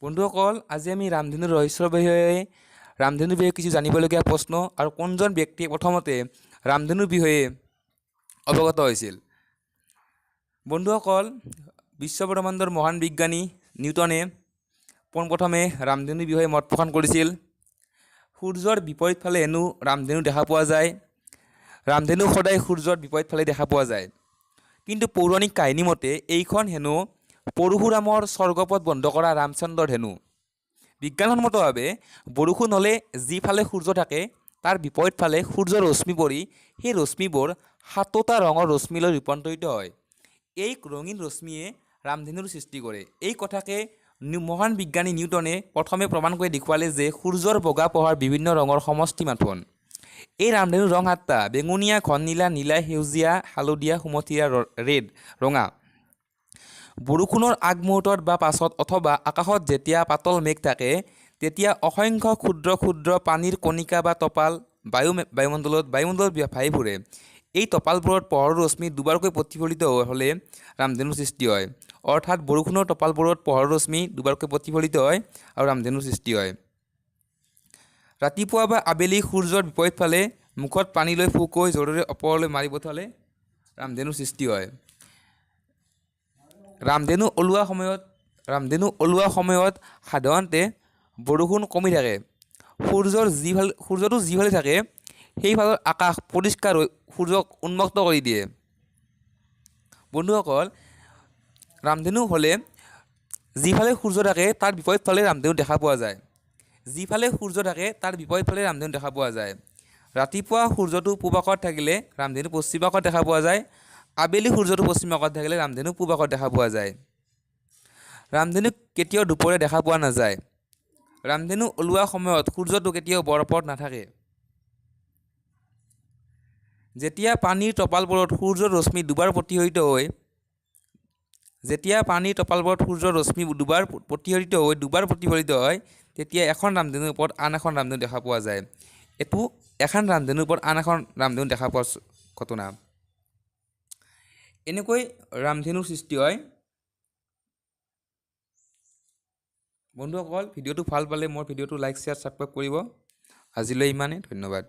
বন্ধুসকল, আজি আমি ৰামধেনুৰ ৰহস্যৰ বিষয়ে কিছু জানিবলগীয়া প্ৰশ্ন আৰু কোনজন ব্যক্তিয়ে প্ৰথমতে ৰামধেনুৰ বিষয়ে অৱগত হৈছিল। বন্ধুসকল, বিশ্বব্ৰহ্মাণ্ডৰ মহান বিজ্ঞানী নিউটনে পোনপ্ৰথমে ৰামধেনুৰ বিষয়ে মত পোষণ কৰিছিল। সূৰ্যৰ বিপৰীত ফালে হেনো ৰামধেনু দেখা পোৱা যায়। ৰামধেনু সদায় সূৰ্যৰ বিপৰীত ফালে দেখা পোৱা যায়, কিন্তু পৌৰাণিক কাহিনী মতে এইখন হেনো পৰশুৰামৰ স্বৰ্গপথ বন্ধ কৰা ৰামচন্দ্ৰৰ ধেনু। বিজ্ঞানসন্মতভাৱে বৰষুণ হ'লে যিফালে সূৰ্য থাকে তাৰ বিপৰীত ফালে সূৰ্যৰ ৰশ্মি পৰি সেই ৰশ্মিবোৰ 7টা ৰঙৰ ৰশ্মিলৈ ৰূপান্তৰিত হয়। এই ৰঙীন ৰশ্মিয়ে ৰামধেনুৰ সৃষ্টি কৰে। এই কথাকে মহান বিজ্ঞানী নিউটনে প্ৰথমে প্ৰমাণ কৰি দেখুৱালে যে সূৰ্যৰ বগা পোহৰ বিভিন্ন ৰঙৰ সমষ্টি মাথোন। এই ৰামধেনুৰ ৰং 7টা: বেঙুনীয়া, ঘন নীলা, নীলা, সেউজীয়া, হালধীয়া, সুমথিৰা, ৰেড, ৰঙা। বৰষুণৰ আগমুহূৰ্তত বা পাছত অথবা আকাশত যেতিয়া পাতল মেঘ থাকে তেতিয়া অসংখ্য ক্ষুদ্ৰ ক্ষুদ্ৰ পানীৰ কণিকা বা টপাল বায়ুমণ্ডলত ভাহি ফুৰে। এই টপালবোৰত পোহৰৰ ৰশ্মি দুবাৰকৈ প্ৰতিফলিত হ'লে ৰামধেনুৰ সৃষ্টি হয়। অৰ্থাৎ বৰষুণৰ টপালবোৰত পোহৰৰ ৰশ্মি দুবাৰকৈ প্ৰতিফলিত হয় আৰু ৰামধেনুৰ সৃষ্টি হয়। ৰাতিপুৱা বা আবেলি সূৰ্যৰ বিপৰীত ফালে মুখত পানী লৈ ফুকৈ জোৰেৰে ওপৰলৈ মাৰি পঠালে ৰামধেনুৰ সৃষ্টি হয়। ৰামধেনু ওলোৱা সময়ত সাধাৰণতে বৰষুণ কমি থাকে। সূৰ্যটো যিফালে থাকে সেইফালৰ আকাশ পৰিষ্কাৰ হৈ সূৰ্যক উন্মুক্ত কৰি দিয়ে। বন্ধুসকল, ৰামধেনু হ'লে যিফালে সূৰ্য থাকে তাৰ বিপৰীত ফালে ৰামধেনু দেখা পোৱা যায়। যিফালে সূৰ্য থাকে তাৰ বিপৰীত ফালে ৰামধেনু দেখা পোৱা যায়। ৰাতিপুৱা সূৰ্যটো পূব আকাশত থাকিলে ৰামধেনু পশ্চিম আকাশত দেখা পোৱা যায়। আবেলি সূৰ্যটো পশ্চিম আকাশত থাকিলে ৰামধেনু পূব আকাশত দেখা পোৱা যায়। ৰামধেনু কেতিয়াও দুপৰীয়া দেখা পোৱা নাযায়। ৰামধেনু ওলোৱা সময়ত সূৰ্যটো কেতিয়াও বৰফত নাথাকে। যেতিয়া পানীৰ টপালবোৰত সূৰ্যৰ ৰশ্মি দুবাৰ প্ৰতিফলিত হৈ তেতিয়া এখন ৰামধেনুৰ ওপৰত আন এখন ৰামধেনু দেখা পোৱা যায়। এইটো এখন ৰামধেনুৰ ওপৰত আন এখন ৰামধেনু দেখা পোৱাৰ ঘটনা। এনেকৈ ৰামধেনুৰ সৃষ্টি হয়। বন্ধুসকল, ভিডিঅ'টো ভাল পালে মোৰ ভিডিঅ'টো লাইক, শ্বেয়াৰ, ছাবস্ক্ৰাইব কৰিব। আজিলৈ ইমানেই, ধন্যবাদ।